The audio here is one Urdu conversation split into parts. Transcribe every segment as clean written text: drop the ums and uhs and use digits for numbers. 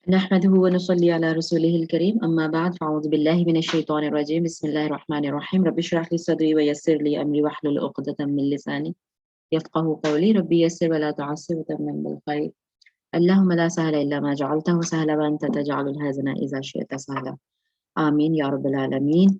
نحمده ونصلي على رسوله الكريم أما بعد فأعوذ بالله من الشيطان الرجيم بسم الله الرحمن الرحيم رب اشرح لي صدري ويسر لي أمري واحلل عقدة من لساني يفقهوا قولي ربي يسر ولا تعسر وتمم بالخير اللهم لا سهل إلا ما جعلته سهلا وأنت تجعل الحزن إذا شئت سهلا آمين يا رب العالمين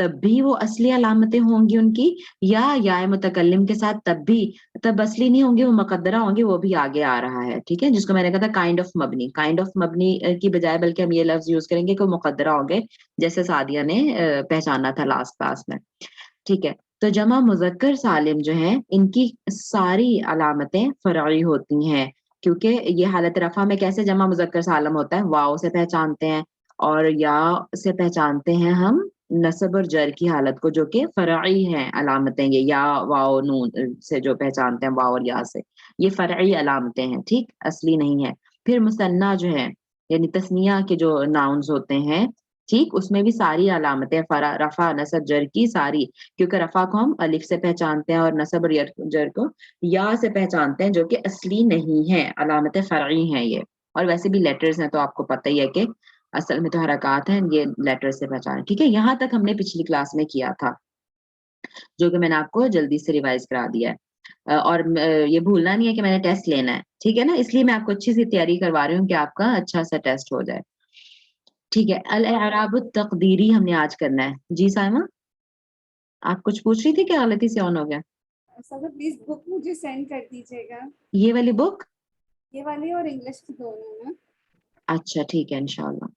تب بھی وہ اصلی علامتیں ہوں گی ان کی، یا متکلم کے ساتھ تب اصلی نہیں ہوں گی، وہ مقدرہ ہوں گی، وہ بھی آگے آ رہا ہے، ٹھیک ہے، جس کو میں نے کہا تھا کائنڈ آف مبنی کی بجائے بلکہ ہم یہ لفظ یوز کریں گے کہ وہ مقدرہ ہوں گے، جیسے سعدیہ نے پہچانا تھا لاسٹ کلاس میں، ٹھیک ہے۔ تو جمع مذکر سالم جو ہیں ان کی ساری علامتیں فرعی ہوتی ہیں، کیونکہ یہ حالت رفع میں کیسے جمع مذکر سالم ہوتا ہے، واو سے پہچانتے ہیں اور یا سے پہچانتے ہیں ہم نصب اور جر کی حالت کو، جو کہ فرعی ہیں علامتیں، یہ یا واو نون سے جو پہچانتے ہیں، واو اور یا سے، یہ فرعی علامتیں ہیں، ٹھیک، اصلی نہیں ہے۔ پھر مثنیٰ جو ہے یعنی تثنیہ کے جو ناؤنز ہوتے ہیں، ٹھیک، اس میں بھی ساری علامتیں رفع نصب جر کی ساری، کیونکہ رفع کو ہم الف سے پہچانتے ہیں اور نصب اور جر کو یا سے پہچانتے ہیں، جو کہ اصلی نہیں ہے، علامتیں فرعی ہیں یہ، اور ویسے بھی لیٹرز ہیں تو آپ کو پتہ ہی ہے کہ اصل میں تو حرکات ہیں، یہ لیٹر سے پہچانے، ٹھیک ہے۔ یہاں تک ہم نے پچھلی کلاس میں کیا تھا، جو کہ میں نے آپ کو جلدی سے ریوائز کرا دیا ہے، اور یہ بھولنا نہیں ہے کہ میں نے ٹیسٹ لینا ہے، ٹھیک ہے نا، اس لیے میں آپ کو اچھی سی تیاری کروا رہی ہوں کہ آپ کا اچھا سا ٹیسٹ ہو جائے، ٹھیک ہے۔ الاعراب التقدیری ہم نے آج کرنا ہے، جی سائمہ آپ کچھ پوچھ رہی تھی کیا، غلطی سے آن ہو گیا؟ سر پلیز بک مجھے سینڈ کر دیجیے گا، یہ والی بک؟ یہ والی اور انگلش کی دونوں نا۔ اچھا ٹھیک ہے، انشاءاللہ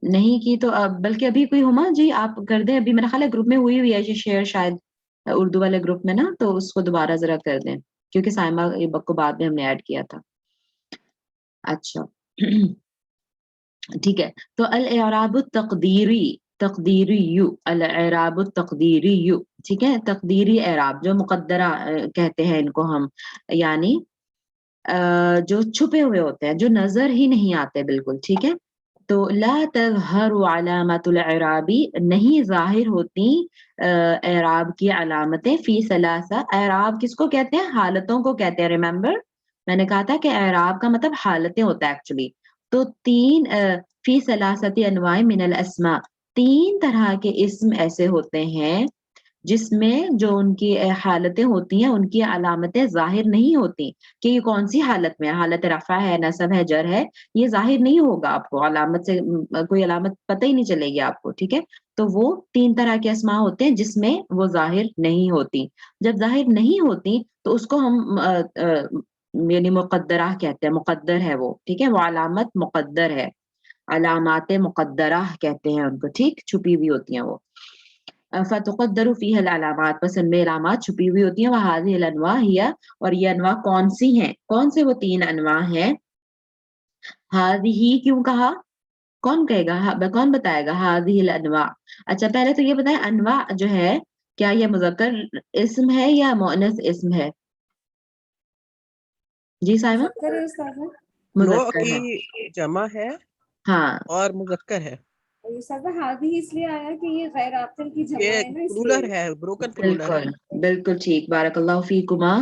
نہیں کی تو بلکہ ابھی کوئی ہما جی آپ کر دیں، ابھی میرا خیال ہے گروپ میں ہوئی ہے یہ شیئر شاید اردو والے گروپ میں نا، تو اس کو دوبارہ ذرا کر دیں، کیونکہ سائمہ کو بعد میں ہم نے ایڈ کیا تھا۔ اچھا ٹھیک ہے، تو الاعراب تقدیری الاعراب التقدیری، ٹھیک ہے، تقدیری اعراب جو مقدرہ کہتے ہیں ان کو ہم، یعنی جو چھپے ہوئے ہوتے ہیں، جو نظر ہی نہیں آتے بالکل، ٹھیک ہے۔ تو لا تظہر علامات الاعرابی، نہیں ظاہر ہوتی اعراب کی علامتیں، فی ثلاثہ، اعراب کس کو کہتے ہیں، حالتوں کو کہتے ہیں، ریممبر میں نے کہا تھا کہ اعراب کا مطلب حالتیں ہوتا ہے ایکچولی، تو فی ثلاثۃ انواع من الاسماء، 3 طرح کے اسم ایسے ہوتے ہیں جس میں جو ان کی حالتیں ہوتی ہیں ان کی علامتیں ظاہر نہیں ہوتی، کہ یہ کون سی حالت میں، حالت رفع ہے، نصب ہے، جر ہے، یہ ظاہر نہیں ہوگا آپ کو، علامت سے کوئی علامت پتہ ہی نہیں چلے گی آپ کو، ٹھیک ہے۔ تو وہ 3 طرح کے اسماء ہوتے ہیں جس میں وہ ظاہر نہیں ہوتی، جب ظاہر نہیں ہوتی تو اس کو ہم یعنی مقدرہ کہتے ہیں، مقدر ہے وہ، ٹھیک ہے، وہ علامت مقدر ہے، علامات مقدرہ کہتے ہیں ان کو، ٹھیک، چھپی ہوئی ہوتی ہیں وہ، فتقدر فیہ العلامات، پس ان میں علامات چھپی ہوئی ہوتی ہیں، وہذہ الانواع ہی، اور یہ انواع کون سی ہیں، کون سے وہ 3 انواع ہیں، ہذہ کیوں کہا، کون کہے گا، کون بتائے گا، ہذہ الانواع، اچھا پہلے تو یہ بتائیں انواع جو ہے کیا یہ مذکر اسم ہے یا مؤنث اسم ہے، جی سائمہ؟ مذکر ہے استاد، نوع مذکر کی ہے، جمع ہے ہاں اور مذکر ہے، استاد ہادی اس لیے آیا کہ یہ غیر عاقل کی جمع یہ ہے نا، اس پلورل لیے ہے، بروکن پلورل ہے۔ بالکل بالکل ٹھیک، بارک اللہ فیکما،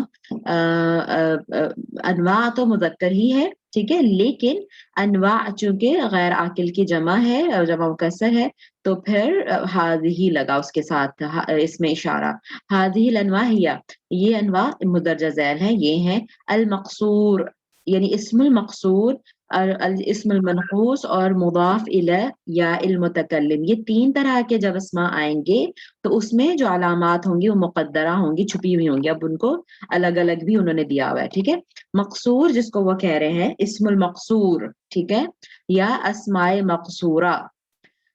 انواع تو مذکر ہی ہے، ٹھیک ہے، لیکن انواع چونکہ غیر عاقل کی جمع ہے اور جمع مکسر ہے تو پھر ہذہ لگا اس کے ساتھ، اس میں اشارہ، ہذہ الانواع ہی، یہ انواع مدرجہ ذیل ہیں، یہ ہیں المقصور یعنی اسم المقصور، اسم المنقوص اور مضاف الی یا المتکلم، یہ 3 طرح کے جب اسماء آئیں گے تو اس میں جو علامات ہوں گی وہ مقدرہ ہوں گی، چھپی ہوئی ہوں گی، اب ان کو الگ الگ بھی انہوں نے دیا ہوا ہے، ٹھیک ہے۔ مقصور جس کو وہ کہہ رہے ہیں اسم المقصور، ٹھیک ہے، یا اسماء مقصورہ،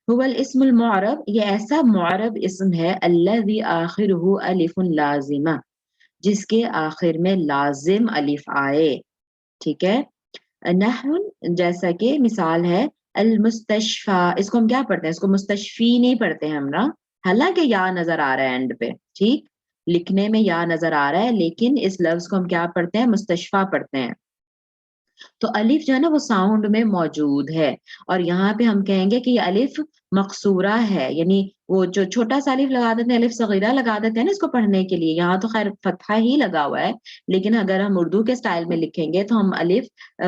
هو الاسم المعرب، یہ ایسا معرب اسم ہے، الذی آخرہ الف لازمہ، جس کے آخر میں لازم الف آئے، ٹھیک ہے، نحو جیسا کہ مثال ہے المستشفى، اس کو ہم کیا پڑھتے ہیں، اس کو مستشفی نہیں پڑھتے ہم نا، حالانکہ یا نظر آ رہا ہے اینڈ پہ، ٹھیک، لکھنے میں یا نظر آ رہا ہے لیکن اس لفظ کو ہم کیا پڑھتے ہیں، مستشفی پڑھتے ہیں، تو الف جو ہے نا وہ ساؤنڈ میں موجود ہے، اور یہاں پہ ہم کہیں گے کہ یہ الف مقصورہ ہے، یعنی وہ جو چھوٹا سا الف لگا دیتے ہیں، الف صغیرہ لگا دیتے ہیں نا اس کو پڑھنے کے لیے، یہاں تو خیر فتحہ ہی لگا ہوا ہے، لیکن اگر ہم اردو کے سٹائل میں لکھیں گے تو ہم الف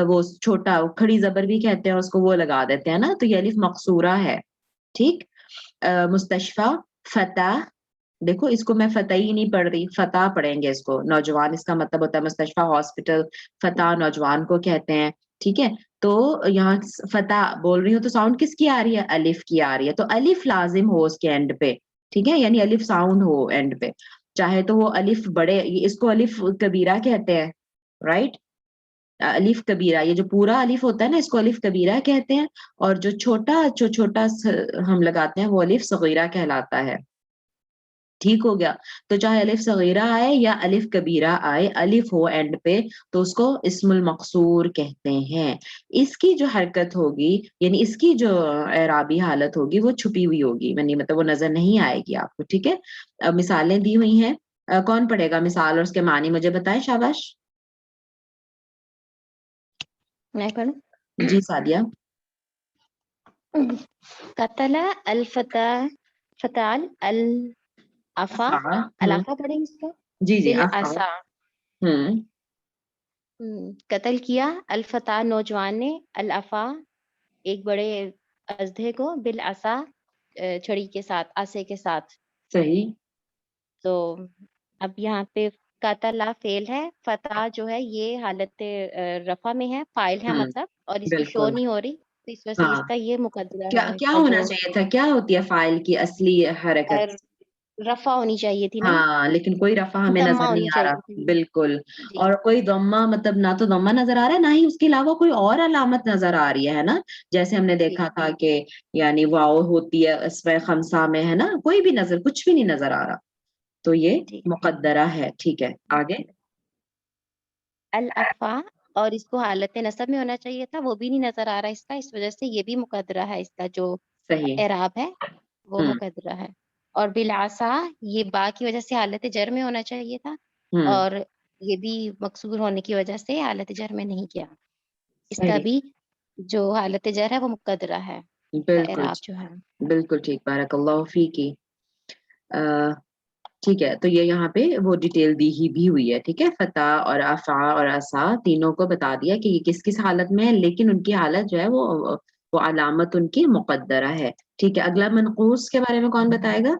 وہ چھوٹا کھڑی زبر بھی کہتے ہیں اس کو، وہ لگا دیتے ہیں نا، تو یہ الف مقصورہ ہے، ٹھیک۔ مستشفی، فتح، دیکھو اس کو میں فتح ہی نہیں پڑھ رہی، فتح پڑھیں گے اس کو، نوجوان اس کا مطلب ہوتا ہے، مستشفی ہاسپٹل، فتح نوجوان کو کہتے ہیں، ٹھیک ہے۔ تو یہاں فتح بول رہی ہوں تو ساؤنڈ کس کی آ رہی ہے؟ الف کی آ رہی ہے. تو الف لازم ہو اس کے اینڈ پہ, ٹھیک ہے, یعنی الف ساؤنڈ ہو اینڈ پہ, چاہے تو وہ الف بڑے, اس کو الف کبیرہ کہتے ہیں, رائٹ, الف کبیرہ, یہ جو پورا الف ہوتا ہے نا اس کو الف کبیرہ کہتے ہیں, اور جو چھوٹا ہم لگاتے ہیں وہ الف صغیرہ کہلاتا ہے. ٹھیک ہو گیا. تو چاہے الف صغیرہ آئے یا الف کبیرہ آئے, الف ہو اینڈ پہ تو اس کو اسم المقصور کہتے ہیں. اس کی جو حرکت ہوگی یعنی اس کی جو اعرابی حالت ہوگی وہ چھپی ہوئی ہوگی, یعنی مطلب وہ نظر نہیں آئے گی آپ کو. ٹھیک ہے, اب مثالیں دی ہوئی ہیں, کون پڑھے گا مثال اور اس کے معنی مجھے بتائیں, شاباش. میں پڑھوں؟ جی سعدیہ. قتل الفتى فتال الافا, الافا پڑھیں اس کا جی جی بالعصا. ہوں, قتل کیا الفتى نوجوان نے, الافا ایک بڑے اژدھے کو, بالعصا چھڑی کے ساتھ, عصے کے ساتھ. صحیح. تو اب یہاں پہ قتلا فعل ہے, فتح جو ہے یہ حالت رفع میں ہے, فاعل ہے مطلب, اور اس کی شو بالکل. نہیں ہو رہی, تو اس وجہ سے ہاں, اس کا یہ مقدرہ کیا ہے. کیا اور ہونا جو چاہیے تھا, کیا ہوتی ہے فاعل کی اصلی حرکت؟ رفع ہونی چاہیے تھی نا, ہاں, لیکن کوئی رفع ہمیں ضمہ نظر ہونی نہیں آ چاہیے رہا. تھی. بالکل. جی اور کوئی ضمہ, مطلب نہ تو ضمہ نظر آ رہا ہے نہ ہی اس کے علاوہ کوئی اور علامت نظر آ رہی ہے نا, جیسے ہم نے جی دیکھا تھا کہ یعنی واو ہوتی ہے اس میں خمسہ میں, ہے نا, کوئی بھی نظر, کچھ بھی نہیں نظر آ رہا. تو یہ جی. مقدرہ ہے. ٹھیک ہے, آگے. الافا, اور اس کو حالت نصب میں ہونا چاہیے تھا, وہ بھی نہیں نظر آ رہا اس کا, اس وجہ سے یہ بھی مقدرہ ہے, اس کا جو صحیح. اعراب ہے وہ مقدرہ ہے. اور بالعصا یہ با کی وجہ سے حالت جر میں ہونا چاہیے تھا, اور یہ بھی مکسور ہونے کی وجہ سے حالت جر میں نہیں کیا. اس کا صحیح. بھی جو حالت جر ہے وہ مقدرہ ہے, اس کا بالکل اعراب جو ہے. بالکل ٹھیک, بارک اللہ فیکی. ٹھیک ہے, تو یہ یہاں پہ وہ ڈیٹیل دی ہی بھی ہوئی ہے. ٹھیک ہے, فتح اور افا اور اسا تینوں کو بتا دیا کہ یہ کس کس حالت میں ہے, لیکن ان کی حالت جو ہے وہ علامت ان کی مقدرہ ہے. ٹھیک ہے, اگلا منقوص کے بارے میں کون بتائے گا؟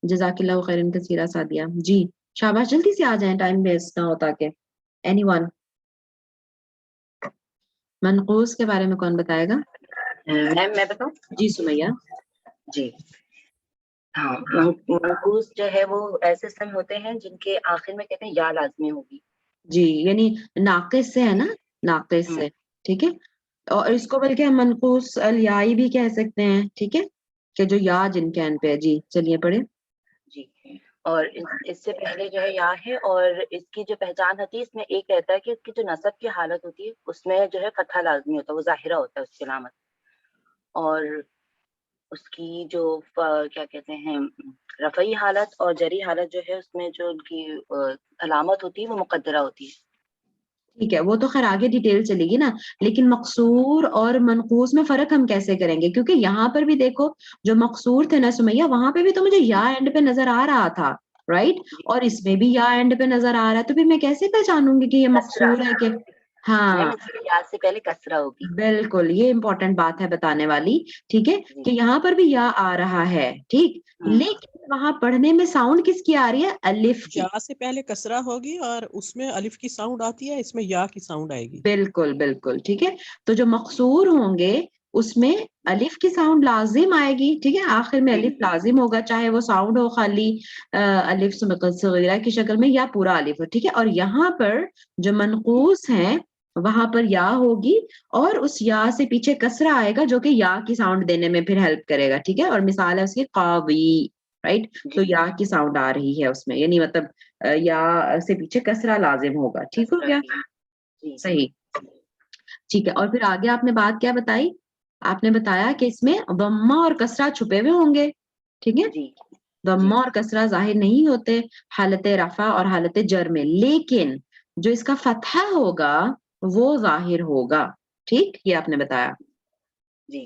جزاک اللہ خیرن کثیرہ سعدیہ. جی شاباش, جلدی سے آ جائیں, ٹائم ویسٹ نہ ہو. تاکہ اینی ون منقوص کے بارے میں کون بتائے گا؟ میم میں بتاؤں؟ جی سمیہ. جی ہاں, منقوص جو ہے وہ ایسے اسم ہوتے ہیں جن کے آخر میں کہتے ہیں یا لازمی ہوگی. جی, یعنی ناقص سے ہے نا, ناقص سے. ٹھیک ہے, اور اس کو بلکہ ہم منقوص الیائی بھی کہہ سکتے ہیں. ٹھیک ہے, کہ جو یا جن کے اینڈ پہ ہے. جی چلیے پڑھیں. جی, اور اس سے پہلے جو ہے یا ہے, اور اس کی جو پہچان ہوتی ہے اس میں ایک رہتا ہے کہ اس کی جو نصب کی حالت ہوتی ہے اس میں جو ہے فتحہ لازمی ہوتا ہے, وہ ظاہرہ ہوتا ہے اس کی علامت, اور اس کی جو کیا کہتے ہیں رفعی حالت اور جری حالت جو ہے اس میں جو ان کی علامت ہوتی ہے وہ مقدرہ ہوتی ہے. ٹھیک ہے, وہ تو خیر آگے ڈیٹیل چلے گی نا, لیکن مقصور اور منقوص میں فرق ہم کیسے کریں گے؟ کیونکہ یہاں پر بھی دیکھو جو مقصور تھے نا سمیہ, وہاں پہ بھی تو مجھے یا اینڈ پہ نظر آ رہا تھا, رائٹ, اور اس میں بھی یا اینڈ پہ نظر آ رہا ہے, تو پھر میں کیسے پہچانوں گی کہ یہ کسرہ, مقصور ہے کہ ہاں. میم اس کے یا سے پہلے کسرہ ہوگی. بالکل, یہ امپورٹنٹ بات ہے بتانے والی. ٹھیک ہے, جی. کہ یہاں پر بھی یا آ رہا ہے, ٹھیک, لیکن وہاں پڑھنے میں ساؤنڈ کس کی آ رہی ہے؟ الف کی. یا سے پہلے کسرہ ہوگی اور اس میں الف کی ساؤنڈ آتی ہے, اس میں یا کی ساؤنڈ آئے گی. بالکل بالکل. ٹھیک ہے, تو جو مقصور ہوں گے اس میں الف کی ساؤنڈ لازم آئے گی. ٹھیک ہے, آخر میں الف لازم ہوگا, چاہے وہ ساؤنڈ ہو خالی الف صغیرہ کی شکل میں یا پورا الف ہو. ٹھیک ہے, اور یہاں پر جو منقوص ہیں وہاں پر یا ہوگی, اور اس یا سے پیچھے کسرہ آئے گا جو کہ یا کی ساؤنڈ دینے میں پھر ہیلپ کرے گا. ٹھیک ہے, اور مثال ہے اس کی قاضی, رائٹ, تو یا کی ساؤنڈ آ رہی ہے اس میں, یعنی مطلب یا سے پیچھے کسرہ لازم ہوگا. ٹھیک ہو گیا, صحیح. ٹھیک ہے, اور پھر آگے آپ نے بات کیا بتائی؟ آپ نے بتایا کہ اس میں ضمہ اور کسرہ چھپے ہوئے ہوں گے. ٹھیک ہے, ضمہ اور کسرہ ظاہر نہیں ہوتے حالت رفع اور حالت جر میں, لیکن جو اس کا فتحہ ہوگا وہ ظاہر ہوگا. ٹھیک, یہ آپ نے بتایا. جی,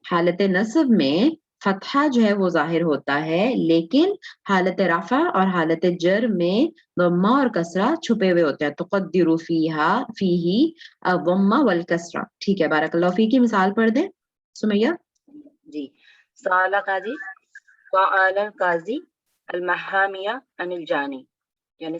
حالت نصب میں فتحہ جو ہے وہ ظاہر ہوتا ہے, لیکن حالت رفع اور حالت جر میں ضمہ اور کسرہ چھپے ہوئے ہوتے ہیں. تقدر فیہ الضمہ والکسرہ. ٹھیک ہے, بارک اللہ فیک کی مثال پڑھ دیں سمیہ. جی, سوال قاضی, سوال قاضی المحامیہ عن الجانی, یعنی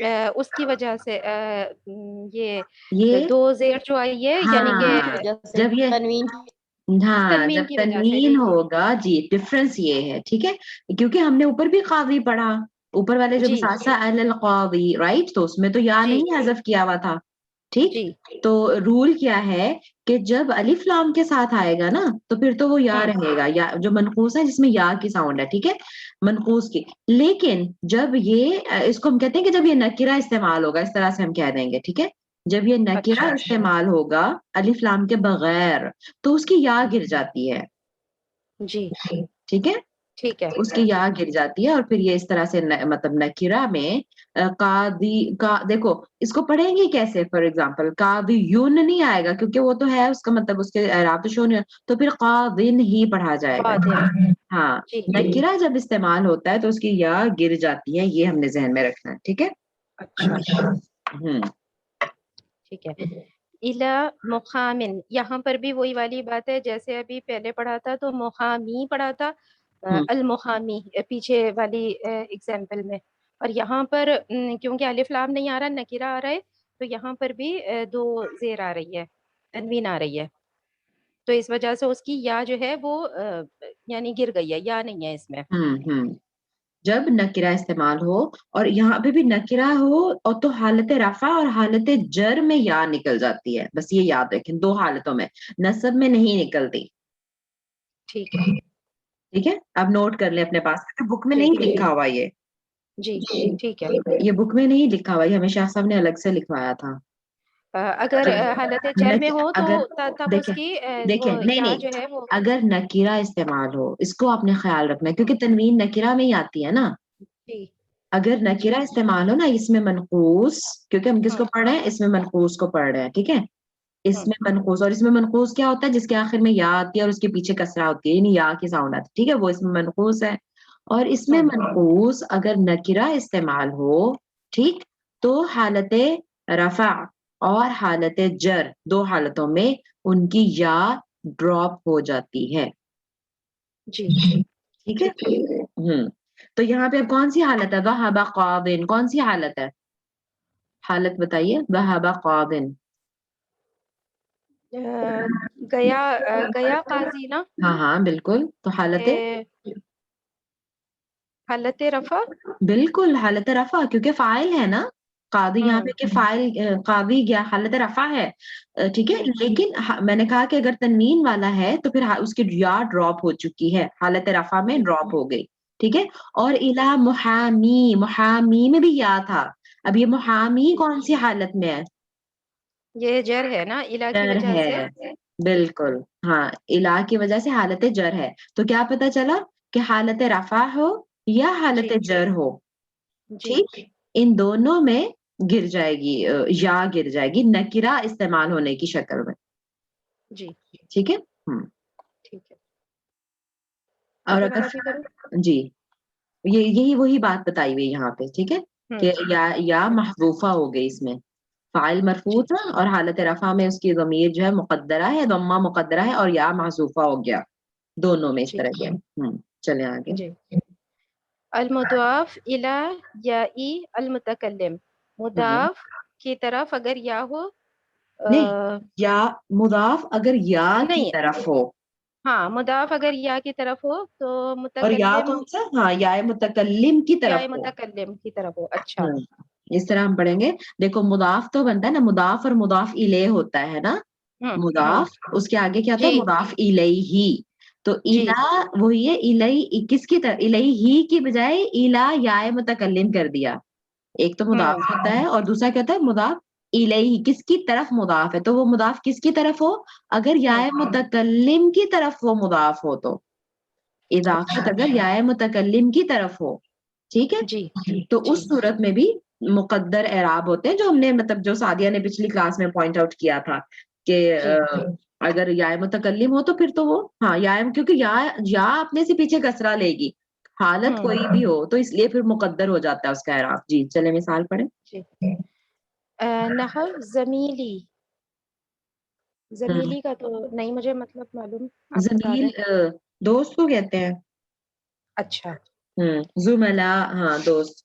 اس کی وجہ سے یہ 2 زیر جو آئی ہے یعنی کہ ہاں وجہ سے جب یہ تنوین ہاں تنوین جب کی وجہ سے، تنوین جی جی ہوگا جی ڈفرنس یہ ہے ٹھیک ہے کیونکہ ہم نے اوپر بھی قاضی پڑھا اوپر والے جو جی مساسا القاضی رائٹ تو اس میں تو یا جی نہیں حذف کیا ہوا تھا ٹھیک جی تو رول کیا ہے کہ جب الف لام کے ساتھ آئے گا نا تو پھر تو وہ یا رہے گا یا جو منقوص ہے جس میں یا کی ساؤنڈ ہے ٹھیک ہے منقوص کی لیکن جب یہ اس کو ہم کہتے ہیں کہ جب یہ نکرہ استعمال ہوگا اس طرح سے ہم کہہ دیں گے ٹھیک ہے جب یہ نکرہ اچھا استعمال ہوگا الف لام کے بغیر تو اس کی یا گر جاتی ہے جی ٹھیک ہے ٹھیک ہے اس کی یا گر جاتی ہے اور پھر یہ اس طرح سے مطلب نکرہ میں قاضی کا دیکھو اس کو پڑھیں گے کیسے فار ایگزامپل قاضیون نہیں آئے گا کیونکہ وہ تو ہے اس کا مطلب اس کے اعراب تو شو نہیں تو پھر قاضین ہی پڑھا جائے گا قادر ہاں جی نکرہ جب استعمال ہوتا ہے تو اس کی یا گر جاتی ہے یہ ہم نے ذہن میں رکھنا ہے ٹھیک ہے اچھا ہوں ٹھیک ہے الا مقامن یہاں پر بھی وہی والی بات ہے جیسے ابھی پہلے پڑھا تھا تو مقامی پڑھا تھا ہوں المقامی پیچھے والی اگزامپل میں اور یہاں پر کیونکہ الف لام نہیں آ رہا نکرہ آ رہا ہے تو یہاں پر بھی 2 زیر آ رہی ہے تنوین آ رہی ہے تو اس وجہ سے اس کی یا جو ہے وہ یعنی گر گئی ہے یا نہیں ہے اس میں ہوں جب نکرہ استعمال ہو اور یہاں پہ بھی نکرہ ہو اور تو حالت رفع اور حالت جر میں یا نکل جاتی ہے بس یہ یاد رکھیں 2 حالتوں میں نصب میں نہیں نکلتی ٹھیک ہے ٹھیک ہے اب نوٹ کر لیں اپنے پاس بک میں جی نہیں لکھا ہوا یہ جی ٹھیک ہے یہ بک میں نہیں لکھا ہوا یہ ہمیں شاہ صاحب نے الگ سے لکھوایا تھا اگر حالت جر میں ہو تو اگر تب اس دیکھیں کی دیکھیں وہ نہیں یا نہیں جو ہے وہ اگر نکرہ استعمال ہو اس کو آپ نے خیال رکھنا ہے کیونکہ تنوین نکرہ میں ہی آتی ہے نا جی اگر جی نکرہ استعمال ہو نا اس میں منقوص کیونکہ ہم کس کو پڑھ رہے ہیں اس میں منقوص کو پڑھ رہے ہیں ٹھیک ہے اس میں منقوص اور اس میں منقوص کیا ہوتا ہے جس کے آخر میں یا آتی ہے اور اس کے پیچھے کسرہ ہوتی ہے یعنی یا کی ساؤنڈ آتی ہے ٹھیک ہے وہ اس میں منقوص ہے اور اس میں منقوص اگر نکرہ استعمال ہو ٹھیک تو حالت رفع اور حالت جر 2 حالتوں میں ان کی یا ڈراپ ہو جاتی ہے جی ٹھیک ہے تو یہاں پہ اب کون سی حالت ہے ذهب قاضٍ کون سی حالت ہے حالت بتائیے ذهب قاضٍ گیا قاضی نا ہاں بالکل تو حالت حالت رفع بالکل حالت رفع کیونکہ فاعل ہے نا قاضی یہاں پہ کہ فاعل قاضی گیا حالت رفع ہے ٹھیک ہے جی لیکن میں نے کہا کہ اگر تنوین والا ہے تو پھر اس کی یا ڈراپ ہو چکی ہے حالت رفع میں جی ڈراپ ہو گئی ٹھیک ہے اور الہ محامی محامی میں بھی یا تھا اب یہ محامی کون سی حالت میں ہے یہ جر ہے نا الہ کی جر وجہ سے ہے بالکل ہاں الہ کی وجہ سے حالت جر ہے تو کیا پتا چلا کہ حالت رفع ہو یا حالت جی جر ہو جی ٹھیک ان دونوں میں گر جائے گی یا گر جائے گی نکرہ استعمال ہونے کی شکل میں جی ٹھیک ہے ٹھیک ہے اور آگے اگر والا بھی کرو جی یہی وہی بات بتائی ہوئی یہاں پہ ٹھیک ہے کہ یا محذوفہ ہو گئی اس میں فاعل مرفوع جی تھا اور حالت رفع میں اس کی ضمیر جو ہے مقدرہ ہے ضمہ مقدرہ ہے اور یا محذوفہ ہو گیا دونوں میں اس جی طرح کے چلیں آگے جی المضاف الی یائی المتکلم مضاف کی طرف اگر یا ہو نہیں یا مضاف اگر یا کی نہیں طرف ہو ہاں مضاف اگر یا کی طرف ہو تو اور یا متکلم کون سا ہاں یا متکلم کی یا طرف ہو متکلم کی طرف ہو اچھا اس طرح ہم پڑھیں گے دیکھو مضاف تو بنتا ہے نا مضاف اور مضاف الیہ ہوتا ہے نا مضاف اس کے آگے کیا ہوتا ہے جی مضاف الیہ تو جی الا وہی ہے الیہ کس کی طرف الیہ کی بجائے الا یا متکلم کر دیا ایک تو مضاف ہوتا ہے اور دوسرا کیا ہوتا ہے مضاف الیہ کس کی طرف مضاف ہے تو وہ مضاف کس کی طرف ہو اگر یا متکلم کی طرف وہ مضاف ہو تو اضافت اچھا اگر یا متکلم کی طرف ہو ٹھیک ہے جی تو جی اس صورت میں بھی مقدر اعراب ہوتے ہیں جو ہم نے مطلب جو سعدیہ نے پچھلی کلاس میں پوائنٹ آؤٹ کیا تھا کہ جی اگر یا متکلم ہو تو پھر تو وہ ہاں یا کیونکہ یا اپنے سے پیچھے کسرہ لے گی حالت کوئی بھی ہو تو اس لیے پھر مقدر ہو جاتا ہے اس کا اعراب جی چلے مثال پڑھیں جی نحو زمیلی زمیلی کا تو نہیں مجھے مطلب معلوم آپ بتا زمیل دیں دوست کو کہتے ہیں اچھا زملا ہاں دوست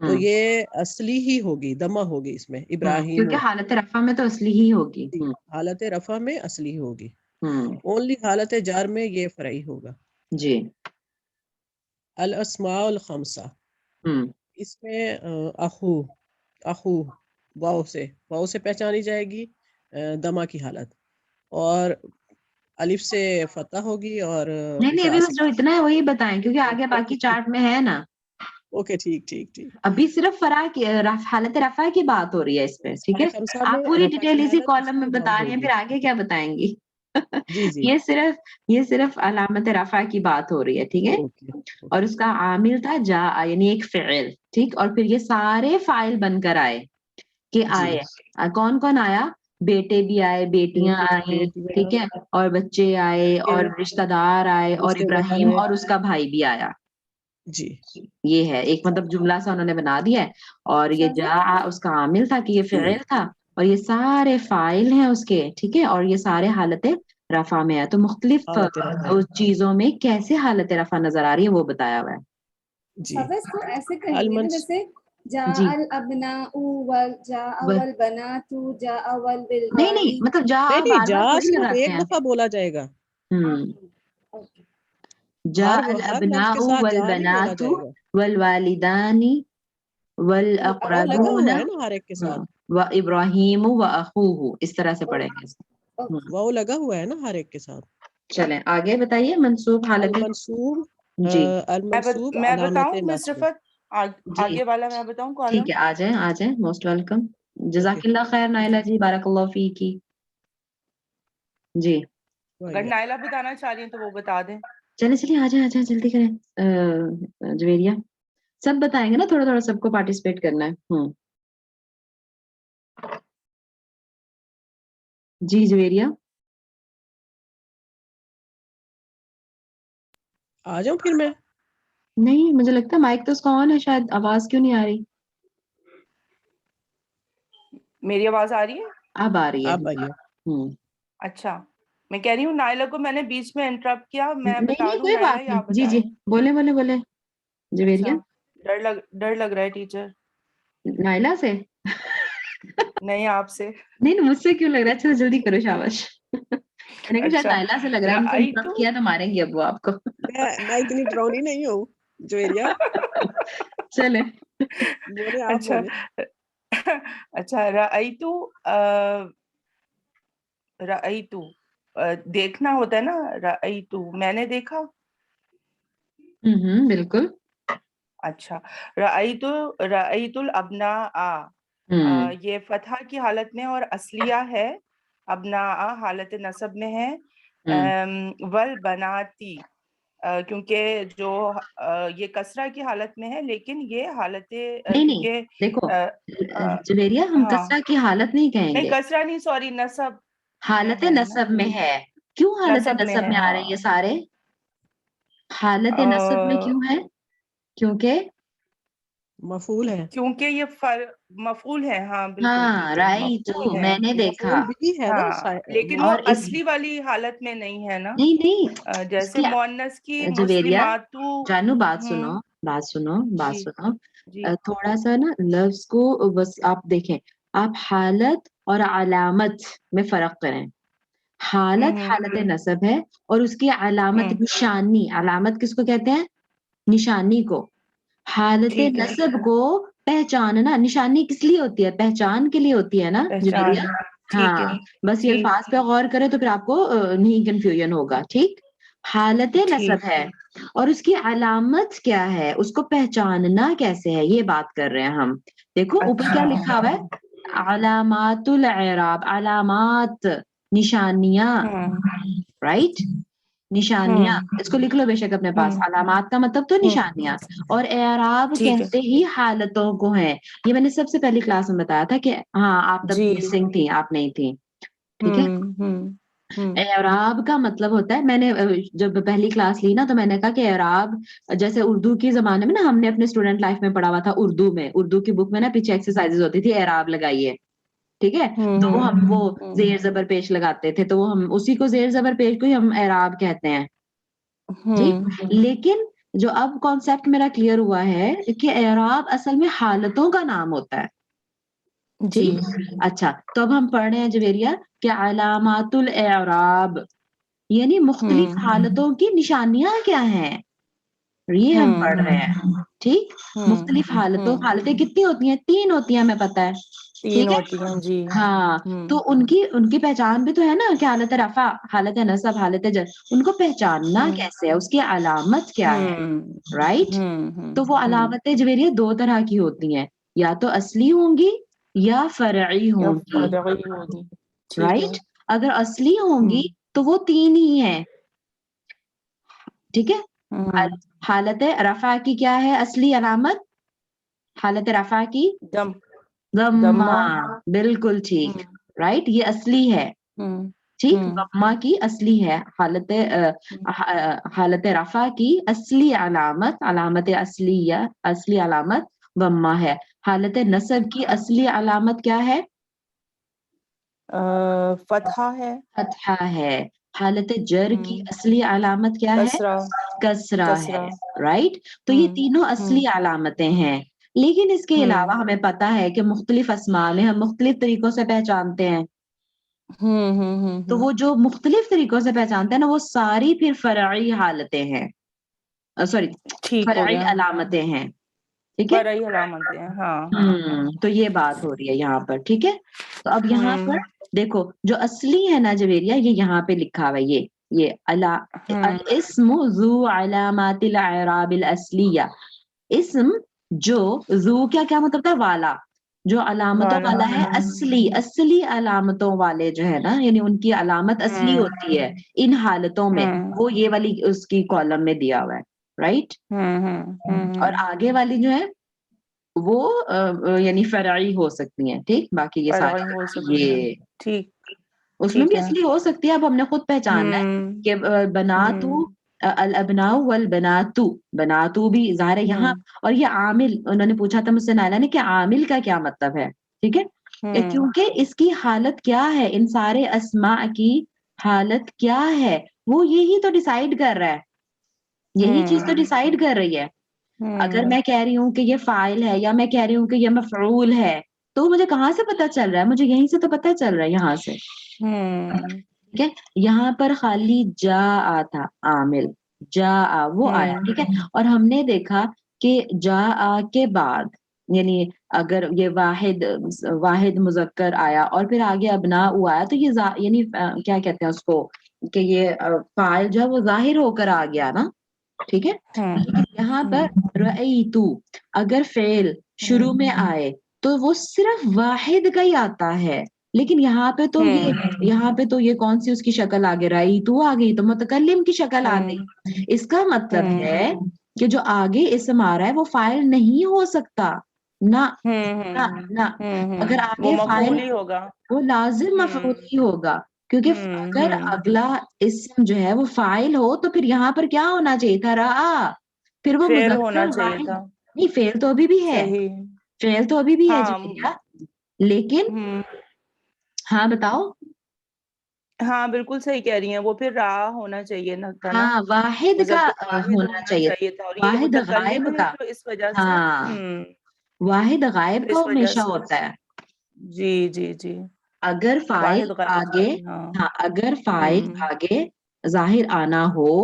تو یہ اصلی ہی ہوگی، دمہ ہوگی اس میں، ابراہیم کیونکہ حالت رفع میں تو اصلی ہی ہوگی. حالت رفع میں اصلی ہوگی، ہوں اونلی حالت جار میں یہ فرعی ہوگا. جی. الاسماء الخمسہ، ہوں اس میں اخو واو سے پہچانی جائے گی دمہ کی حالت، اور الف سے فتح ہوگی، اور نہیں جا ابھی سے. بس جو اتنا ہے وہی بتائیں، کیونکہ آگے باقی چارٹ میں ہے نا. اوکے ٹھیک. ابھی صرف فرا کی حالت رفع کی بات ہو رہی ہے اس پہ، ٹھیک ہے. خمسہ میں آپ پوری رفع ڈیٹیل کی اسی حالت کالم اس میں بتا واو رہی ہیں، ہوگی. پھر آگے کیا بتائیں گی. جی یہ صرف علامت رفع کی بات ہو رہی ہے، ٹھیک ہے. اور اس کا عامل تھا جا، یعنی ایک فعل، ٹھیک. اور پھر یہ سارے فاعل بن کر آئے کہ آئے. کون کون آیا؟ بیٹے بھی آئے، بیٹیاں آئیں، ٹھیک ہے، اور بچے آئے، اور رشتہ دار آئے، اور ابراہیم اور اس کا بھائی بھی آیا. جی یہ ہے ایک مطلب جملہ سا انہوں نے بنا دیا ہے. اور یہ جا اس کا عامل تھا کہ یہ فعل تھا، اور یہ سارے فاعل ہیں اس کے، ٹھیک ہے. اور یہ سارے حالت رفع میں ہے. تو مختلف حالت رفع. چیزوں میں کیسے حالت رفع نظر آ رہی ہے وہ بتایا ہوا ہے. جی اب اس کو ایسے کہیں گے نا جیسے جا جی الابناء والجاء والبنات جاء والولدان. نہیں مطلب جا نہیں، بار جا بار تھوڑی صرف لگاتے ایک ہیں. دفعہ بولا جائے گا، جا ہر لفظ الابناء کے ساتھ جا نہیں بولا والبنات جائے گا. والوالدان وہ لگا والاقربون ہوا ہے نا ہر ایک کے ساتھ، وابراہیم واخوہ، اس طرح سے پڑھیں گے. وہ لگا ہوا ہے نا ہر ایک کے ساتھ. چلیں آگے بتائیے. منصوب حالت المنصوب جی میں علامت بتاؤں مس نصب. رفعت، جی آگے والا میں بتاؤں کالم. ٹھیک ہے، آ جائیں موسٹ ویلکم. جزاک اوکے. اللہ خیر نائلہ جی، بارک اللہ فیکی. جی اگر نائلہ بتانا چاہ رہی ہیں تو وہ بتا دیں. چلیے آ جائیں جلدی کریں. جویریہ سب بتائیں گے نا، تھوڑا تھوڑا سب کو پارٹیسپیٹ کرنا ہے. جی جویریہ آ جاؤں پھر میں. نہیں، مجھے لگتا ہے مائک تو اس کا آن ہے، شاید آواز کیوں نہیں آ رہی. میری آواز آ رہی ہے؟ اب آ رہی ہے. آپ آئیے. اچھا، میں کہہ رہی ہوں نائلہ کو میں نے بیچ میں انٹرپٹ کیا. میں بتا نہیں دوں کوئی نائلہ بات یا آپ نہیں. جی بتائیں؟ بولے جویریہ. اچھا، ڈر لگ رہا ہے ٹیچر. نائلہ سے نہیں، آپ سے. نہیں مجھ سے کیوں لگ رہا ہے. اچھا جلدی کرو، شاباش. میں نے کہا شاید اچھا، نائلہ سے لگ رہا ہے، ان کو انٹرپٹ کیا تو ماریں گے اب وہ آپ کو. میں اتنی ڈرونی نہیں ہوں جویریہ. چلے بولے آپ اچھا بولے. اچھا، رأیتو دیکھنا ہوتا ہے نا. رأیتو میں نے دیکھا. بالکل. اچھا، رأیت الابناء، یہ فتح کی حالت میں اور اصلیہ ہے. ابناء حالت نصب میں ہے. والبناتی کیونکہ جو یہ کسرہ کی حالت میں ہے، لیکن یہ حالت نہیں دیکھو جویریہ، ہم ہاں کسرہ کی حالت نہیں کہیں نہیں، گے، کسرہ نہیں، سوری، نصب حالت ہے نا. نصب میں ہے. کیوں حالت نصب ہے، میں آ رہے ہیں یہ سارے؟ حالت نصب میں کیوں ہے؟ کیونکہ مفعول ہے. کیونکہ یہ مفعول ہے. ہاں بالکل رأیتو مفعول ہے. میں نے دیکھا. مفعول بھی ہے نا ہاں لیکن وہ اور اس اصلی والی حالت میں نہیں ہے نا. نہیں اس جیسے کی مؤنث کی جویریہ مسلماتو. جانو بات سنو. جی جی تھوڑا سا نا لفظ کو بس آپ دیکھیں، آپ حالت اور علامت میں فرق کریں. حالت نصب ہے، اور اس کی علامت نشانی. علامت کس کو کہتے ہیں؟ نشانی کو. حالت ٹھیک ہے، نصب کو پہچاننا. نشانی کس لیے ہوتی ہے؟ پہچان کے لیے ہوتی ہے نا پہچان. جویریہ. ٹھیک ہے، ہاں بس یہ ٹھیک الفاظ پہ غور کرے تو پھر آپ کو نہیں کنفیوژن ہوگا. ٹھیک، حالت نصب ہے اور اس کی علامت کیا ہے، اس کو پہچاننا کیسے ہے، یہ بات کر رہے ہیں ہم. دیکھو اوپر کیا لکھا ہوا ہے، علامات الاعراب. علامات نشانیاں، رائٹ. نشانیاں اس کو لکھ لو بے شک اپنے پاس. علامات کا مطلب تو نشانیاں، اور اعراب ٹھیک ہے. کہتے ہی حالتوں کو ہیں. یہ میں نے سب سے پہلی کلاس میں بتایا تھا کہ ہاں آپ تب مسنگ تھی، آپ نہیں تھی. ٹھیک ہے، اعراب کا مطلب ہوتا ہے، میں نے جب پہلی کلاس لی نا تو میں نے کہا کہ اعراب جیسے اردو کے زمانے میں نا ہم نے اپنے اسٹوڈنٹ لائف میں پڑھا ہوا تھا. اردو کی بک میں نا پیچھے ایکسرسائز ہوتی تھی، اعراب لگائیے. ٹھیک ہے، تو ہم وہ زیر زبر پیش لگاتے تھے، تو وہ ہم اسی کو زیر زبر پیش کو ہی ہم اعراب کہتے ہیں. ٹھیک، لیکن جو اب کانسیپٹ میرا کلیئر ہوا ہے کہ اعراب اصل میں حالتوں کا نام ہوتا ہے. جی ٹھیک. اچھا تو اب ہم پڑھ رہے ہیں جویریہ کہ علامات الاعراب یعنی مختلف حالتوں کی نشانیاں کیا ہیں, یہ ہم پڑھ رہے ہیں. ٹھیک. مختلف حالتوں, حالتیں کتنی ہوتی ہیں؟ 3 ہوتی ہیں, ہمیں پتہ ہے. تین ٹھیک ہے. ہوتی ہیں جی. ہاں تو ان کی پہچان بھی تو ہے نا کہ حالت رفع, حالت نصب, حالت جر, ان کو پہچاننا کیسے ہے, اس کی علامت کیا ہے, رائٹ. تو وہ علامتیں جویریہ 2 طرح کی ہوتی ہیں, یا تو اصلی ہوں گی یا فرعی ہوں گی, ہوگی. ٹھیک ہے. رائٹ. اگر اصلی ہوں گی تو وہ 3 ہی ہیں. ٹھیک ہے. حالت رفع کی کیا ہے اصلی علامت؟ حالت رفع کی دم. ضمہ, بالکل ٹھیک, رائٹ. یہ اصلی ہے. ٹھیک. ضمہ کی اصلی ہے. حالت رفع کی اصلی علامت, علامت اصلیہ, اصلی علامت ضمہ ہے. حالت نصب کی اصلی علامت کیا ہے؟ فتحہ ہے. فتحہ ہے. حالت جر کی اصلی علامت کیا ہے؟ کسرہ ہے, رائٹ. تو یہ تینوں اصلی علامتیں ہیں. لیکن اس کے علاوہ ہمیں پتا ہے کہ مختلف اسماء میں ہم مختلف طریقوں سے پہچانتے ہیں. تو وہ جو مختلف طریقوں سے پہچانتے ہیں نا, وہ ساری پھر فرعی حالتیں ہیں, سوری فرعی علامتیں ہیں. ٹھیک ہے. فرعی علامتیں ہیں. ہاں. تو یہ بات ہو رہی ہے یہاں پر. ٹھیک ہے. تو اب یہاں پر دیکھو جو اصلی ہے نا جویریہ, یہ یہاں پہ لکھا ہوا ہے, یہ الاسم ذو علامات الاعراب الاصلیہ. اسم جو ذو کیا مطلب ہے؟ والا, جو علامتوں والا ہے, اصلی علامتوں والے جو ہے نا, یعنی ان کی علامت اصلی ہوتی ہے ان حالتوں میں, وہ یہ والی اس کی کالم میں دیا ہوا ہے, رائٹ. اور آگے والی جو ہے وہ یعنی فرعی ہو سکتی ہیں. ٹھیک. باقی یہ ساری یہ ٹھیک. اس میں بھی اصلی ہو سکتی ہے. اب ہم نے خود پہچاننا ہے کہ بناتو الابناء والبناتو, بناتو بھی ظاہر ہے یہاں. اور یہ عامل, انہوں نے پوچھا تھا مجھ سے نائلہ نے کہ عامل کا کیا مطلب ہے. ٹھیک ہے. کیونکہ اس کی حالت کیا ہے, ان سارے اسماء کی حالت کیا ہے, وہ یہی تو ڈیسائیڈ کر رہا ہے, یہی چیز تو ڈیسائیڈ کر رہی ہے. اگر میں کہہ رہی ہوں کہ یہ فاعل ہے یا میں کہہ رہی ہوں کہ یہ مفعول ہے, تو مجھے کہاں سے پتہ چل رہا ہے؟ مجھے یہیں سے تو پتہ چل رہا ہے, یہاں سے. ٹھیک ہے. یہاں پر خالی جا تھا, عامل جا وہ آیا. ٹھیک ہے. اور ہم نے دیکھا کہ جا کے بعد یعنی اگر یہ واحد مذکر آیا اور پھر آگے ابناء آیا, تو یہ یعنی کیا کہتے ہیں اس کو, کہ یہ فاعل جو ہے وہ ظاہر ہو کر آ گیا نا. ٹھیک ہے. یہاں پر رأیتو اگر فعل شروع میں آئے تو وہ صرف واحد کا ہی آتا ہے, لیکن یہاں پہ تو یہ کون سی اس کی شکل آ گئی؟ رأیتو آ گئی, تو متکلم کی شکل آ گئی. اس کا مطلب ہے کہ جو آگے اسم آ رہا ہے وہ فاعل نہیں ہو سکتا نہ. اگر آگے فاعل ہوگا, وہ لازم مفعول ہی ہوگا, کیونکہ اگر اگلا اسم جو ہے وہ فاعل ہو تو پھر یہاں پر کیا ہونا چاہیے تھا؟ رآ. پھر وہ فعل ہونا مذکر چاہیے واحد تھا. نہیں, فعل تو ابھی بھی ہے, صحیح. فعل تو ابھی بھی ہے جویریہ, لیکن ہاں بتاؤ. ہاں بالکل صحیح کہہ رہی ہیں, وہ پھر را ہونا چاہیے تھا نا, ہاں واحد کا مذکر واحد ہونا چاہیے, تھا. اور یہ واحد متکلم غائب ہے کا. تو اس وجہ سے ہاں واحد غائب کا اس وجہ ہمیشہ سے ہوتا ہے. جی اگر فاعل واحد غائب کا آگے, بھی. ہاں اگر فاعل آگے ظاہر آنا ہو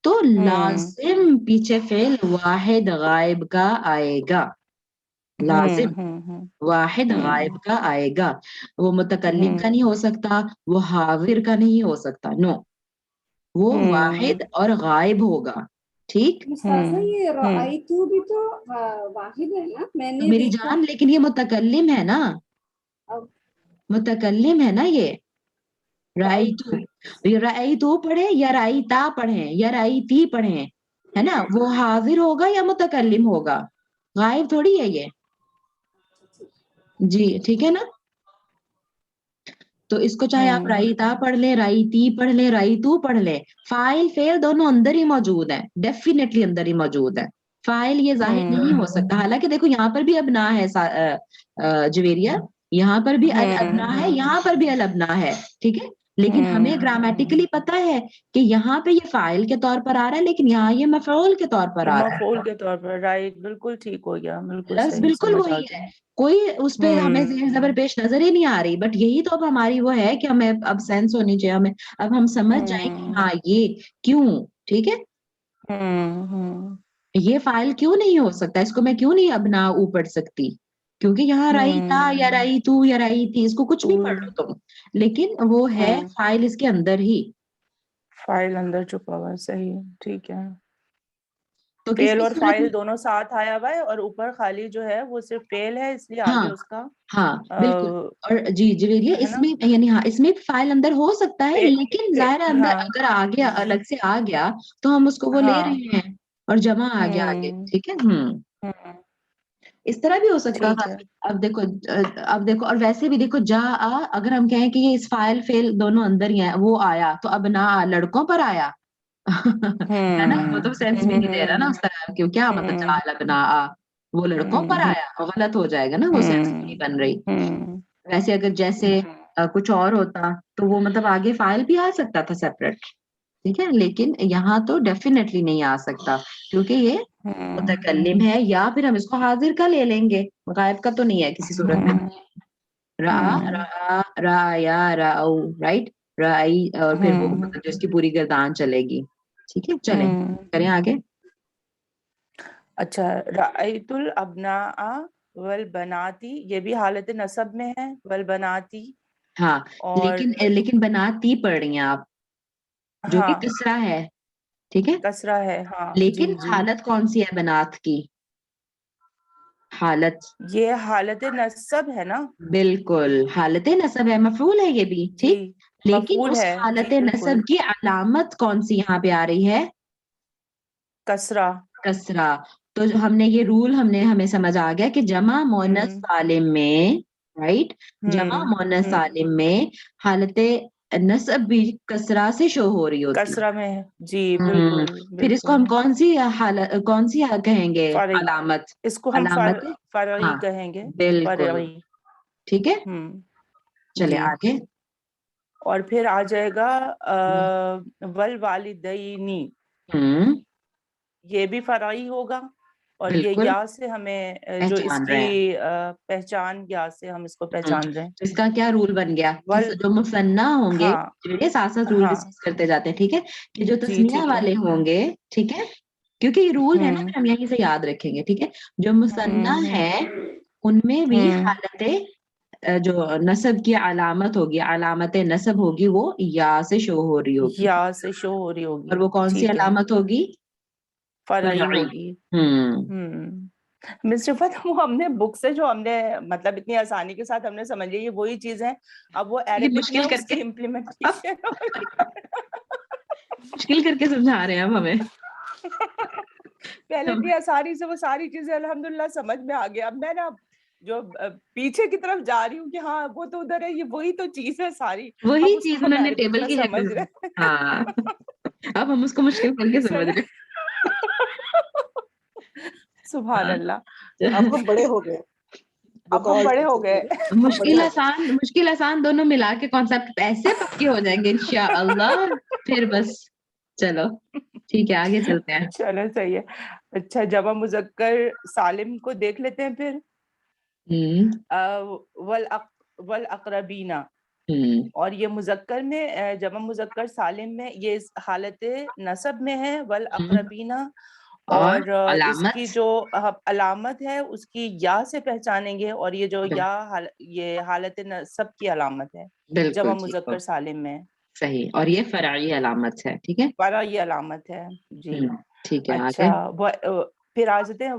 تو لازم پیچھے فعل واحد غائب کا آئے گا, لازم واحد غائب کا آئے گا. وہ متکلم کا نہیں ہو سکتا, وہ حاضر کا نہیں ہو سکتا, نو, وہ واحد اور غائب ہوگا. ٹھیک. مستاذہ یہ رأیتو بھی تو واحد ہے نا, میں نے میری دیکھا. جان لیکن یہ متکلم ہے نا, متکلم ہے نا یہ. رأیتو پڑھے یا رأیتا پڑھیں یا رأیتی پڑھیں, ہے نا, وہ حاضر ہوگا یا متکلم ہوگا, غائب تھوڑی ہے یہ. جی ٹھیک ہے نا. تو اس کو چاہے آپ رأیتا پڑھ لیں, رأیتی پڑھ لیں, رأیتو پڑھ لیں, فاعل فعل دونوں اندر ہی موجود ہیں, ڈیفینیٹلی اندر ہی موجود ہے. فاعل یہ ظاہر نہیں ہو سکتا. حالانکہ دیکھو یہاں پر بھی ابنا ہے جویریہ, یہاں پر بھی الابنا ہے, یہاں پر بھی الابنا ہے. ٹھیک ہے. لیکن ہمیں گرامیٹیکلی پتا ہے کہ یہاں پہ یہ فاعل کے طور پر آ رہا ہے، لیکن یہاں یہ مفعول کے طور پر آ رہا ہے. مفعول کے طور پر، رائٹ، بالکل ٹھیک ہو گیا، بالکل لفظ صحیح بالکل سمجھ آ وہی گیا. ہے، کوئی اس پہ ہمیں زیر زبر پیش نظر ہی نہیں آ رہی. بٹ یہی تو اب ہماری وہ ہے کہ ہمیں اب سینس ہونی چاہیے، ہمیں اب ہم سمجھ جائیں کہ ہاں یہ کیوں. ٹھیک ہے، یہ فائل کیوں نہیں ہو سکتا، اس کو میں کیوں نہیں اب نہ پڑھ سکتی، کیونکہ یہاں رائی تھا یا رائی تو یا رائی تھی، اس کو کچھ بھی پڑھ لو تم، لیکن وہ ہے فائل اس کے اندر ہی. فائل اندر چھپا ہوا ہے، صحیح، ٹھیک ہے. تو فعل کسی اور صورت فائل میں دونوں ساتھ آیا ہوا ہے، اور اوپر خالی جو ہے وہ صرف فعل ہے، اس لیے ہاں آگے اس کا ہاں بالکل. اور جی ہے اس نا، میں یعنی ہاں اس میں فائل اندر ہو سکتا ہے، لیکن ظاہر ہے اندر ہاں، اگر آگے الگ سے آ گیا تو ہم اس کو وہ لے ہاں، رہے ہیں اور جمع آ گیا آگے. ٹھیک ہے. اس طرح بھی ہو سکتا ٹھیک تھا. ہے. اب دیکھو، اور ویسے بھی دیکھو جا آ، اگر ہم کہیں کہ یہ اس فائل فیل دونوں اندر ہی ہیں، وہ آیا تو اب نہ لڑکوں پر آیا ہے نا، وہ تو سینس بھی نہیں دے رہا نا اس طرح. کیوں کیا مطلب جا ابنا آ، وہ لڑکوں پر آیا، غلط ہو جائے گا نا، وہ سینس بھی نہیں بن رہی. ویسے اگر جیسے کچھ اور ہوتا تو وہ مطلب آگے فائل بھی آ سکتا تھا سیپریٹ. ٹھیک ہے، لیکن یہاں تو ڈیفینیٹلی نہیں آ سکتا، کیونکہ یہ متکلم ہے، یا پھر ہم اس کو حاضر کا لے لیں گے، غائب کا تو نہیں ہے کسی صورت میں. رایا راؤ، رائٹ، رائی، اور پھر وہ مطلب جو اس کی پوری گردان چلے گی. ٹھیک ہے، چلیں کریں آگے. اچھا، رأیت الابناء والبناتی، یہ بھی حالت نصب میں ہے، والبناتی. ہاں اور لیکن بناتی پڑھ رہی ہیں آپ، جو کہ ہاں کسرا ہے. ٹھیک ہے، کسرا ہے، ہاں لیکن جی جی، حالت کون سی ہے بنات کی؟ حالت یہ حالت نصب ہے نا، بالکل حالت نصب ہے، مفعول ہے یہ بھی. جی ٹھیک، لیکن مفعول اس ہے، حالت جی بالکل، نصب کی علامت کون سی یہاں پہ آ رہی ہے؟ کسرا. کسرا. تو ہم نے یہ رول ہمیں سمجھ آ گیا کہ جمع مؤنث سالم میں، رائٹ، جمع مؤنث سالم میں حالت نصب بھی کسرا سے شو ہو رہی ہوتی ہے. کسرا میں ہے، جی بالکل پھر اس کو ہم بالکل. کون سی کہیں گے فرعی، علامت؟ اس کو ہم علامت فرعی ہاں کہیں گے، بالکل. فرعی. ٹھیک ہے، چلے جی، آگے. اور پھر آ جائے گا والوالدینی، یہ بھی فرعی ہوگا، اور یہ بالکل یا سے ہمیں جو اس پہچان رہے ہیں. کی پہچان، یا سے ہم اس کو پہچان رہے ہیں. تو اس کا کیا رول بن گیا کہ ول جو مثنیٰ ہوں گے، ہاں یہ ساتھ ساتھ رول ہاں ڈسکس کرتے جاتے ہیں. ٹھیک ہے، کہ جو جی تسنیہ ٹھیک ہے. والے ہوں گے، ٹھیک ہے، کیونکہ یہ رول ہے نا، ہم یہیں سے یاد رکھیں گے. ٹھیک ہے، جو مثنیٰ ہے ان میں بھی حالت جو نصب کی علامت ہوگی، علامت نصب ہوگی، وہ یا سے شو ہو رہی ہوگی. یا سے شو ہو رہی ہوگی، اور وہ کون سی ٹھیک ہے، علامت ہوگی؟ فرعی فرعی. ہوگی. مسٹر فتح، وہ ہم نے بک سے جو ہم نے مطلب اتنی آسانی کے ساتھ ہم نے سمجھ لی، یہ وہی چیز ہے. اب وہ یہ عربک میں مشکل کر اس کے کی امپلیمنٹیشن مشکل کر کے سمجھا رہے ہیں اب ہمیں. پہلے اتنی آسانی سے وہ ساری چیزیں الحمدللہ سمجھ میں آ گیا. اب میں نا جو پیچھے کی طرف جا رہی ہوں کہ ہاں وہ تو ادھر ہے، یہ وہی تو چیز ہے ساری، اب وہی اس چیز کو ہم انہوں نے عربک ٹیبل میں کی سمجھ شکل میں. رہے ہاں، اب ہم اس کو مشکل کر کے سمجھ رہے سبحان ہیں. اللہ. اب ہم بڑے ہو گئے، اب ہم بڑے ہو گئے. مشکل آسان دونوں ملا کے کانسیپٹ ایسے پکے ہو جائیں گے انشاءاللہ. پھر بس چلو ٹھیک ہے، آگے چلتے ہیں. چلو صحیح ہے. اچھا، جمع مذکر سالم کو دیکھ لیتے ہیں پھر. والاقربینا، اور یہ مذکر میں، جمع مذکر سالم میں یہ اس حالت نصب میں ہے، والاقربینا. اور اس کی جو علامت ہے اس کی یا سے پہچانیں گے، اور یہ جو یا یہ حالت نصب کی علامت ہے جمع بالکل ٹھیک ہو، مذکر سالم میں. صحیح، اور یہ فرعی علامت ہے. ٹھیک ہے، فرعی علامت ہے، جی. ٹھیک ہے آگے. اچھا، پھر آ جاتے ہیں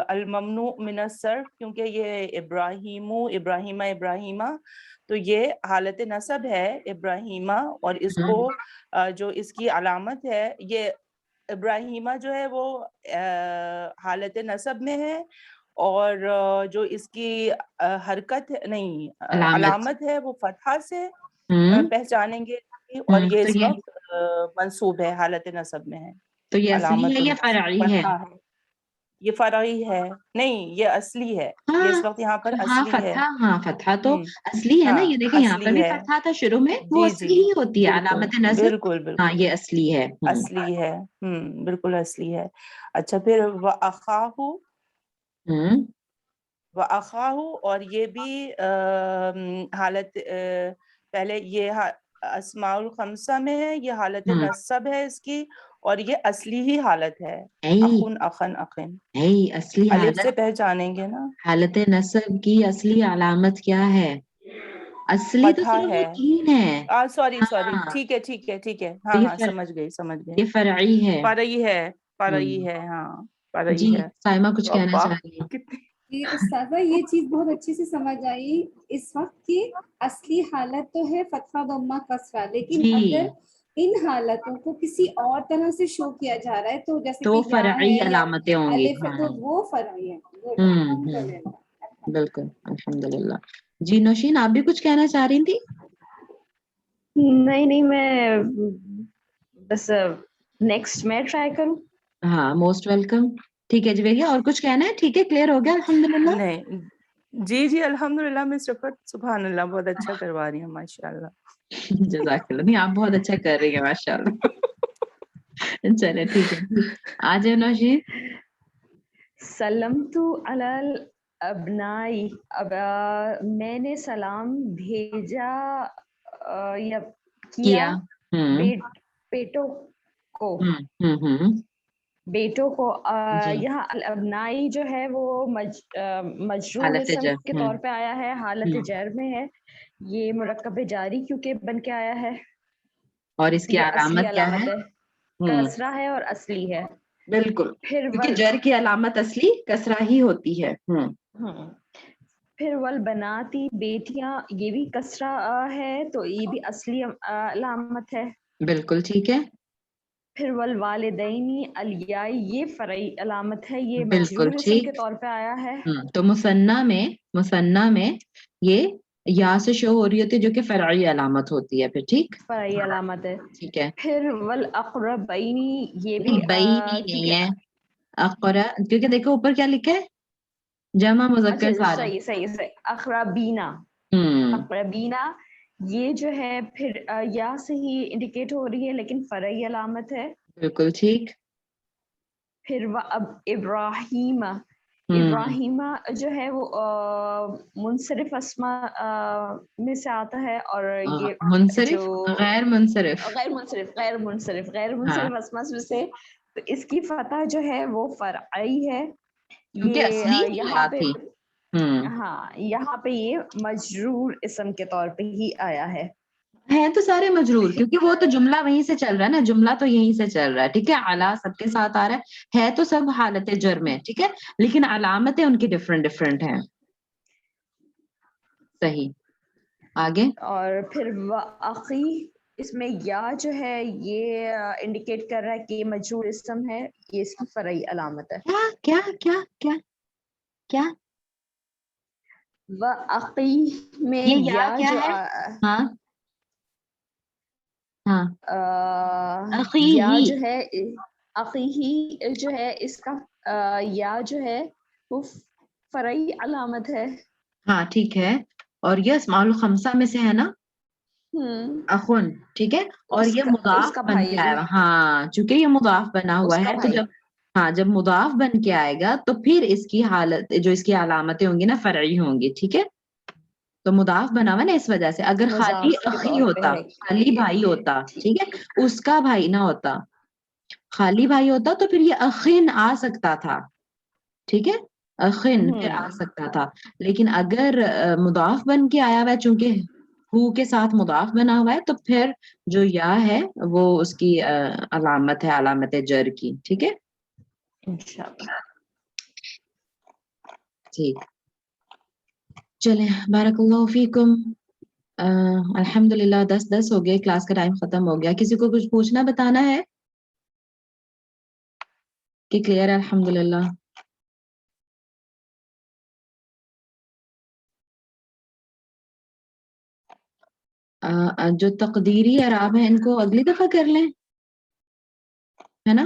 الممنوع من الصرف، کیونکہ یہ ابراہیمہ، تو یہ حالت نصب ہے ابراہیمہ، اور اس کو جو اس کی علامت ہے، یہ ابراہیمہ جو ہے وہ حالت نصب میں ہے، اور جو اس کی حرکت نہیں علامت ہے وہ فتحہ سے پہچانیں گے، اور یہ تو اس وقت منصوب ہے، حالت نصب میں ہے. تو یہ اصلی علامت ہے یا فرعی ہے؟ فتحہ ہے، یہ فرعی ہے نہیں، یہ اصلی ہے، یہ ہاں اس وقت یہاں پر ہاں اصلی ہے. فتحہ، ہاں فتحہ تو ہم، اصلی ہے نا، ہاں یہ دیکھیں یہاں پر اصلی بھی ہے. فتحہ تھا شروع میں، وہ جی اصلی جی ہی ہوتی ہے بالکل علامت نصب. بالکل ہاں بالکل یہ اصلی ہے. اصلی ہے. بالکل اصلی ہے. اچھا پھر وَأَخَاهُ، ہوں وَأَخَاهُ، اور یہ بھی حالت پہلے یہ اسماء الخمسہ میں ہے، یہ حالت ہوں نصب ہے اس کی، اور یہ اصلی ہی حالت ہے. ای اخن اخن اخن، ای اصلی الف سے حالت، پہچانیں گے نا. حالت نصب کی اصلی علامت کیا ہے؟ اصلی تو فتحہ صرف وہ ہے. تین ہے. سوری سوری، ہاں ٹھیک ہے ٹھیک ہے ٹھیک ہے، تو ہاں ہاں سمجھ گئی سمجھ گئی. یہ فرعی ہے. فرعی ہے، فرعی ہوں ہے، ہاں فرعی جی ہے. سائمہ کچھ تو کہنا ابا چاہ رہی ہے. کتنی جی استاذہ یہ چیز بہت اچھے سے سمجھ آئی اس وقت کی اصلی حالت تو ہے فتحہ ضمہ کسرہ، لیکن جی اگر ان حالتوں کو کسی اور طرح سے شو کیا جا رہا ہے تو جیسے تو کہ یا فرعی ہے یا علامتیں ہوں گی. الف ہے ہاں تو وہ فرعی ہے. Good. ہوں الحمدللہ. بالکل الحمدللہ. جی نوشین آپ بھی کچھ کہنا چاہ رہی تھی؟ نہیں میں بس نیکسٹ میں ٹرائی کروں. ہاں موسٹ ویلکم. ٹھیک ہے جی بھیا، اور کچھ کہنا ہے؟ ٹھیک ہے کلیئر ہو گیا الحمدللہ. نہیں جی جی الحمدللہ مس رفت سبحان اللہ بہت اچھا کروا رہی ہیں ماشاء اللہ. جزاک اللہ. نہیں آپ بہت اچھا کر رہی ہیں ماشاء اللہ. چلے ٹھیک ہے، آ جائے نوشین. سلمت علی الابنائی، اب میں نے سلام بھیجا یا کیا ہوں بیٹوں کو، ہوں بیٹوں کو. جی یہاں الابنائی جو ہے وہ مجرور حالت اسم جر. کے طور پہ آیا ہے، حالت ہوں جر میں ہے. یہ مرکب جاری کیونکہ بن کے آیا ہے، اور اس تو کی یہ اصلی علامت کیا ہے؟ علامت ہے، کسرہ ہے اور اصلی ہے. بالکل پھر کیونکہ جر کی علامت اصلی کسرہ ہی ہوتی ہے. پھر والبناتی، بیٹیاں، یہ بھی کسرہ ہے تو یہ بھی اصلی علامت ہے. بالکل ٹھیک ہے. پھر والوالدینی الیائی، یہ فرعی علامت ہے، یہ بالکل مجرور اسم کے ٹھیک. طور پہ آیا ہے. تو مثنیٰ میں یہ یا سے شو ہو رہی ہوتی ہے جو کہ فرعی علامت ہوتی ہے. پھر ٹھیک فرعی علامت ہے. ٹھیک ہے. پھر والاقربینی، یہ بھی بئی نہیں کیونکہ ہے اقرا، کیونکہ دیکھو اوپر کیا لکھا ہے، جمع اچھا مذکر سالم. صحیح اقربینا، اقربینا یہ جو ہے پھر یا سے ہی انڈیکیٹ ہو رہی ہے لیکن فرعی علامت ہے. بالکل ٹھیک. پھر ابراہیم، ابراہیمہ جو ہے وہ منصرف اسماء میں سے آتا ہے، اور یہ جو منصرف غیر منصرف. غیر ہاں منصرف اسماء میں سے، تو اس کی فتح جو ہے وہ فرعی ہے. کیونکہ یہ اصلی یہاں یا پہ تھی. ہاں یہاں پہ یہ مجرور اسم کے طور پہ ہی آیا ہے. تو سارے مجرور، کیونکہ وہ تو جملہ وہیں سے چل رہا ہے نا، جملہ تو یہیں سے چل رہا ہے. ٹھیک ہے، اعلیٰ سب کے ساتھ آ رہا ہے تو سب حالت جر میں. ٹھیک ہے، لیکن علامتیں ان کی ڈفرینٹ ہیں. صحیح. آگے اور پھر وَأَخِي، اس میں یا جو ہے یہ انڈیکیٹ کر رہا ہے کہ یہ مجرور اسم ہے، یہ اس کی فرعی علامت ہے. کیا کیا کیا کیا وَأَخِي میں یہ یا کیا جو ہے؟ ہاں ہاں اخی یا ہی. جو ہے اخی جو ہے اس کا یا جو ہے وہ فرعی علامت ہے. ہاں ٹھیک ہے، اور یہ اسماء الخمسہ میں سے ہے نا اخن. ٹھیک ہے، اور یہ اس مضاف کا بن کے بھائی، آئے گا. ہاں چونکہ یہ مضاف بنا اس ہوا کا ہے تو بھائی جب مضاف بن کے آئے گا تو پھر اس کی حالت جو اس کی علامتیں ہوں گی نا فرعی ہوں گی. ٹھیک ہے، تو مضاف بنا ہوا نا اس وجہ سے. اگر خالی مضاف کے اخی طور پہ ہوتا، ہے. خالی بھائی ہوتا، ٹھیک ہے، اس کا بھائی نہ ہوتا، خالی بھائی ہوتا تو پھر یہ اخن آ سکتا تھا. ٹھیک ہے، اخن پھر آ سکتا تھا. لیکن اگر مضاف بن کے آیا ہوا ہے، چونکہ ہو کے ساتھ مضاف بنا ہوا ہے، تو پھر جو یا ہے وہ اس کی علامت ہے، علامت جر کی. ٹھیک ہے انشاءاللہ. ٹھیک. چلیں بارک اللہ فیکم. الحمدللہ 10 ہو گئے، کلاس کا ٹائم ختم ہو گیا. کسی کو کچھ پوچھنا بتانا ہے کہ کلیئر ہے؟ الحمدللہ. جو تقدیری اعراب ہیں ان کو اگلی دفعہ کر لیں، ہے نا.